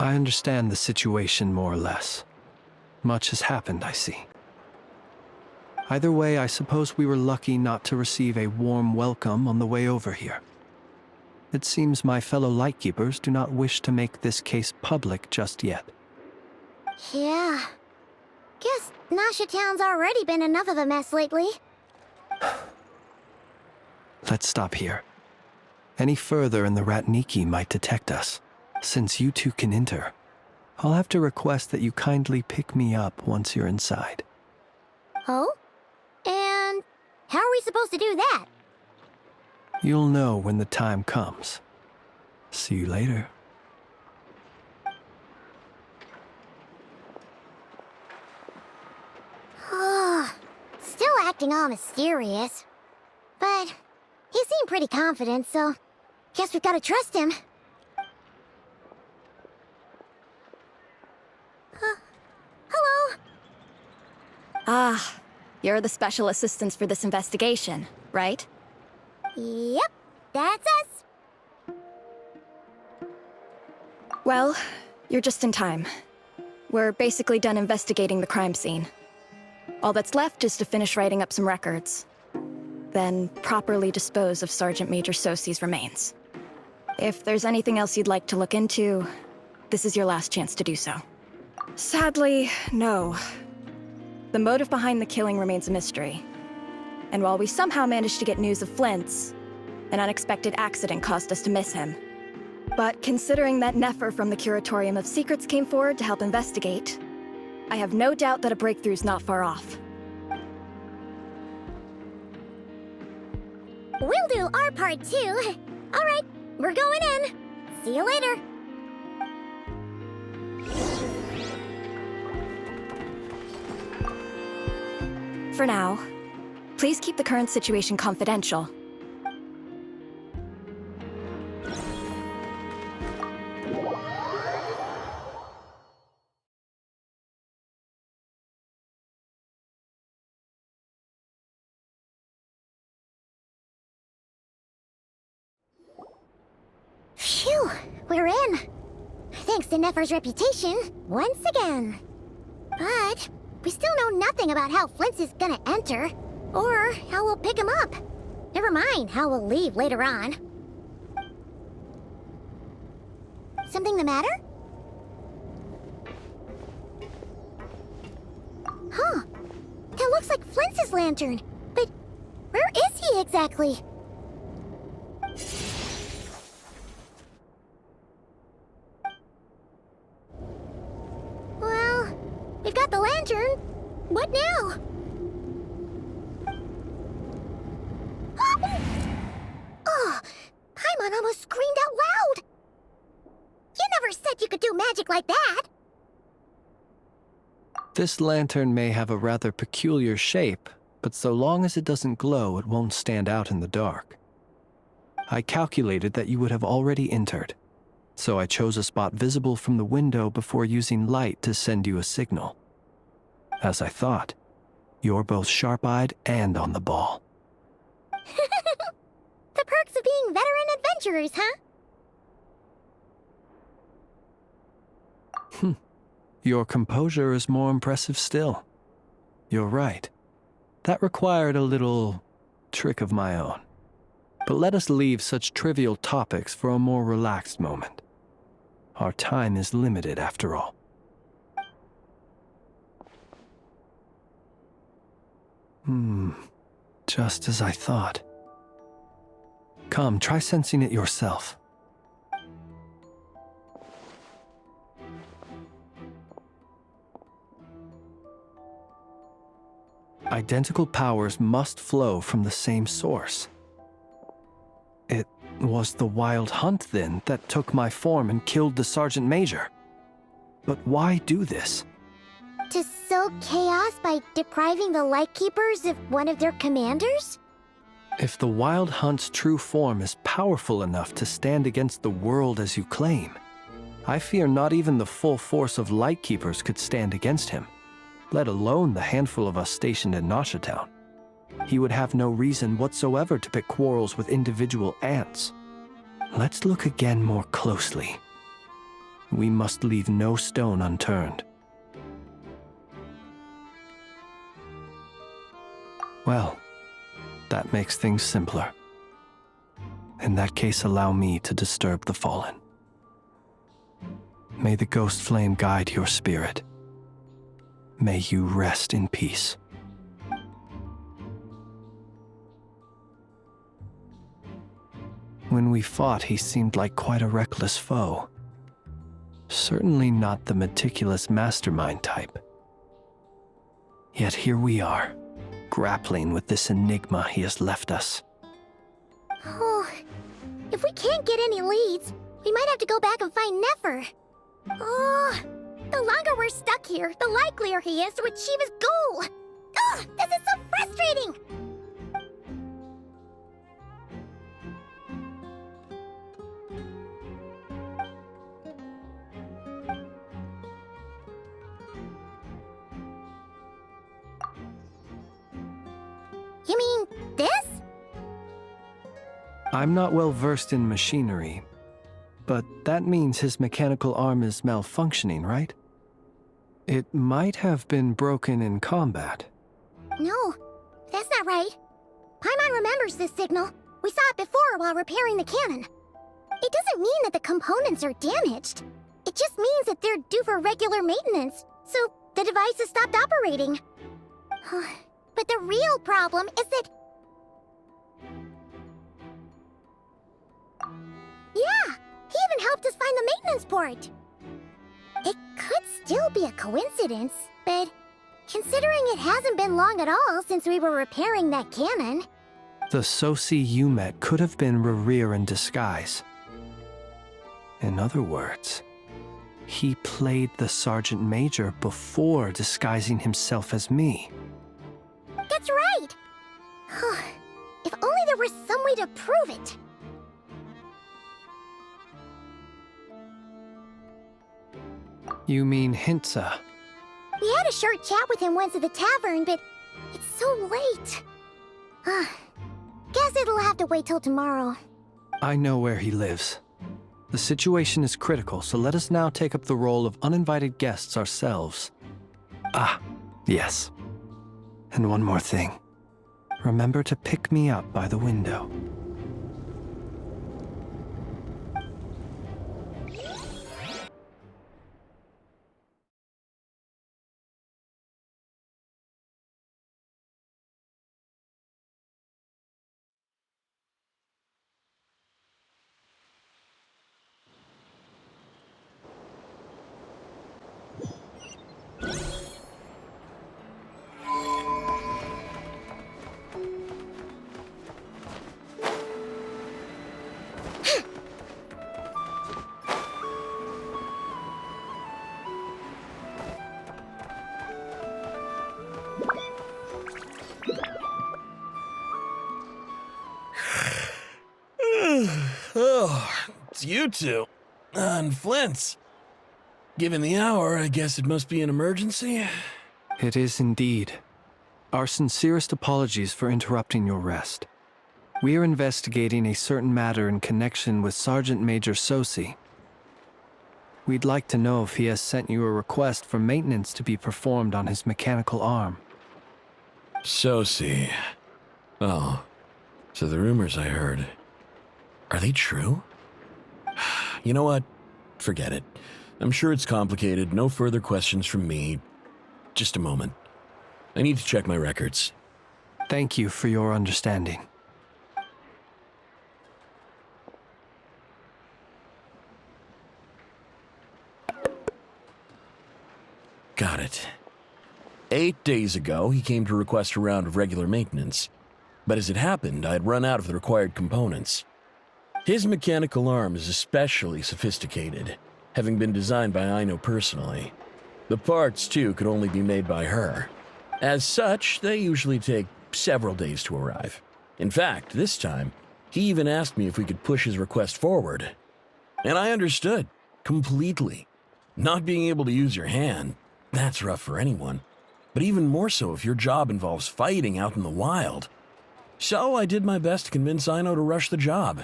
I understand the situation more or less. Much has happened, I see. Either way, I suppose we were lucky not to receive a warm welcome on the way over here. It seems my fellow Lightkeepers do not wish to make this case public just yet. Yeah. Guess Nasha Town's already been enough of a mess lately. Let's stop here. Any further and the Ratniki might detect us. Since you two can enter, I'll have to request that you kindly pick me up once you're inside. Oh? And how are we supposed to do that? You'll know when the time comes. See you later. Still acting all mysterious. But he seemed pretty confident, so guess we've got to trust him. Hello? Ah, you're the special assistants for this investigation, right? Yep, that's us. Well, you're just in time. We're basically done investigating the crime scene. All that's left is to finish writing up some records. Then properly dispose of Sergeant Major Sosi's remains. If there's anything else you'd like to look into, this is your last chance to do so. Sadly, no. The motive behind the killing remains a mystery. And while we somehow managed to get news of Flint's, an unexpected accident caused us to miss him. But considering that Nefer from the Curatorium of Secrets came forward to help investigate, I have no doubt that a breakthrough's not far off. We'll do our part too. All right, we're going in. See you later. For now, please keep the current situation confidential. Phew, we're in. Thanks to Nefer's reputation, once again. But we still know nothing about how Flint's is gonna enter, or how we'll pick him up. Never mind how we'll leave later on. Something the matter? Huh. That looks like Flint's lantern. But where is he exactly? Well, we've got the lantern. What now? Oh, Paimon almost screamed out loud. You never said you could do magic like that. This lantern may have a rather peculiar shape, but so long as it doesn't glow, it won't stand out in the dark. I calculated that you would have already entered, so I chose a spot visible from the window before using light to send you a signal. As I thought, you're both sharp-eyed and on the ball. The perks of being veteran adventurers, huh? Your composure is more impressive still. You're right. That required a little trick of my own. But let us leave such trivial topics for a more relaxed moment. Our time is limited after all. Just as I thought. Come, try sensing it yourself. Identical powers must flow from the same source. It was the Wild Hunt, then, that took my form and killed the Sergeant Major. But why do this? To sow chaos by depriving the Lightkeepers of one of their commanders? If the Wild Hunt's true form is powerful enough to stand against the world as you claim, I fear not even the full force of Lightkeepers could stand against him, let alone the handful of us stationed in Nasha Town. He would have no reason whatsoever to pick quarrels with individual ants. Let's look again more closely. We must leave no stone unturned. Well, that makes things simpler. In that case, allow me to disturb the fallen. May the ghost flame guide your spirit. May you rest in peace. When we fought, he seemed like quite a reckless foe. Certainly not the meticulous mastermind type. Yet here we are, grappling with this enigma he has left us. Oh, if we can't get any leads, we might have to go back and find Nefer. Oh, the longer we're stuck here, the likelier he is to achieve his goal. Oh, this is so frustrating! You mean this? I'm not well versed in machinery, but that means his mechanical arm is malfunctioning, right? It might have been broken in combat. No, that's not right. Paimon remembers this signal. We saw it before while repairing the cannon. It doesn't mean that the components are damaged. It just means that they're due for regular maintenance, so the device has stopped operating. But the real problem is that... Yeah, he even helped us find the maintenance port. It could still be a coincidence, but considering it hasn't been long at all since we were repairing that cannon... The Soci you met could have been Rerir in disguise. In other words, he played the Sergeant Major before disguising himself as me. That's right! If only there were some way to prove it. You mean Hintsa? We had a short chat with him once at the tavern, but it's so late. Guess it'll have to wait till tomorrow. I know where he lives. The situation is critical, so let us now take up the role of uninvited guests ourselves. Ah, yes. And one more thing. Remember to pick me up by the window. Oh, it's you two. And Flins. Given the hour, I guess it must be an emergency. It is indeed. Our sincerest apologies for interrupting your rest. We are investigating a certain matter in connection with Sergeant Major Soci. We'd like to know if he has sent you a request for maintenance to be performed on his mechanical arm. Soci. Oh, so the rumors I heard, are they true? You know what? Forget it. I'm sure it's complicated. No further questions from me. Just a moment. I need to check my records. Thank you for your understanding. Got it. 8 days ago, he came to request a round of regular maintenance. But as it happened, I had run out of the required components. His mechanical arm is especially sophisticated, having been designed by Aino personally. The parts, too, could only be made by her. As such, they usually take several days to arrive. In fact, this time, he even asked me if we could push his request forward. And I understood, completely. Not being able to use your hand, that's rough for anyone. But even more so if your job involves fighting out in the wild. So I did my best to convince Aino to rush the job.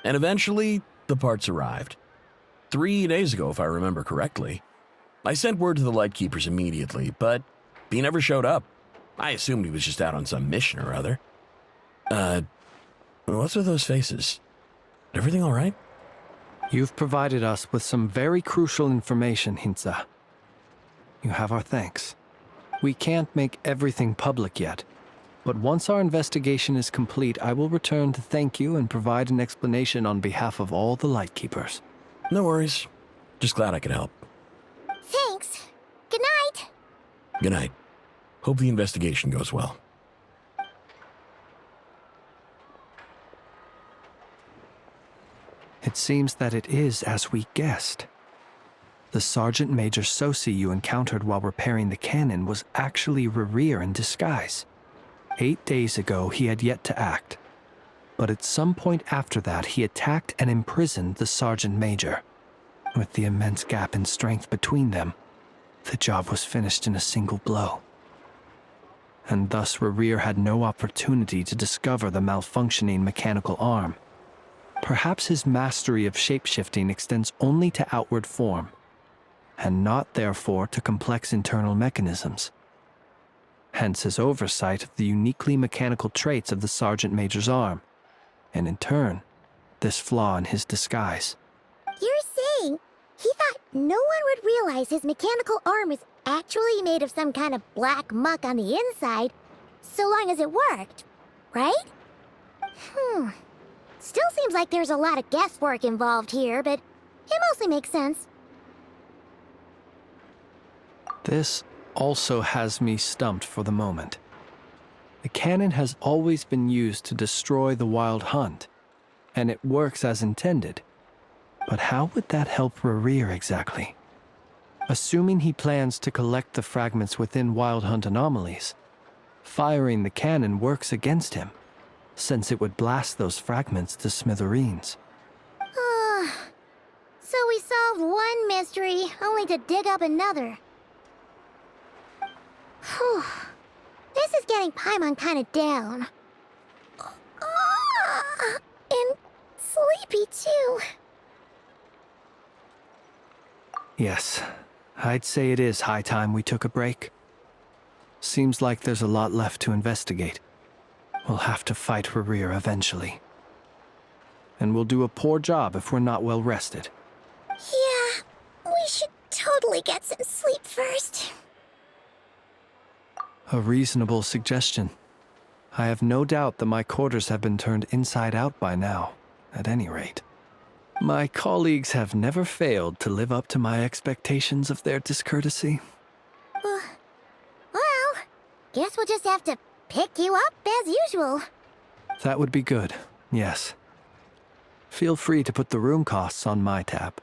And eventually, the parts arrived. 3 days ago, if I remember correctly. I sent word to the Lightkeepers immediately, but he never showed up. I assumed he was just out on some mission or other. What's with those faces? Everything all right? You've provided us with some very crucial information, Hintsa. You have our thanks. We can't make everything public yet, but once our investigation is complete, I will return to thank you and provide an explanation on behalf of all the Lightkeepers. No worries. Just glad I could help. Thanks. Good night. Good night. Hope the investigation goes well. It seems that it is as we guessed. The Sergeant Major Sosi you encountered while repairing the cannon was actually Rerir in disguise. 8 days ago, he had yet to act. But at some point after that, he attacked and imprisoned the Sergeant Major. With the immense gap in strength between them, the job was finished in a single blow. And thus Rerir had no opportunity to discover the malfunctioning mechanical arm. Perhaps his mastery of shapeshifting extends only to outward form, and not therefore to complex internal mechanisms. Hence his oversight of the uniquely mechanical traits of the Sergeant Major's arm, and in turn, this flaw in his disguise. You're saying he thought no one would realize his mechanical arm was actually made of some kind of black muck on the inside, so long as it worked, right? Still seems like there's a lot of guesswork involved here, but it mostly makes sense. This also has me stumped for the moment. The cannon has always been used to destroy the Wild Hunt, and it works as intended. But how would that help Rerir exactly? Assuming he plans to collect the fragments within Wild Hunt anomalies, firing the cannon works against him, since it would blast those fragments to smithereens. So we solved one mystery, only to dig up another. Whew. This is getting Paimon kind of down. And sleepy, too. Yes, I'd say it is high time we took a break. Seems like there's a lot left to investigate. We'll have to fight Rerir eventually. And we'll do a poor job if we're not well rested. Yeah, we should totally get some sleep first. A reasonable suggestion. I have no doubt that my quarters have been turned inside out by now, at any rate. My colleagues have never failed to live up to my expectations of their discourtesy. Well, guess we'll just have to pick you up as usual. That would be good, yes. Feel free to put the room costs on my tab.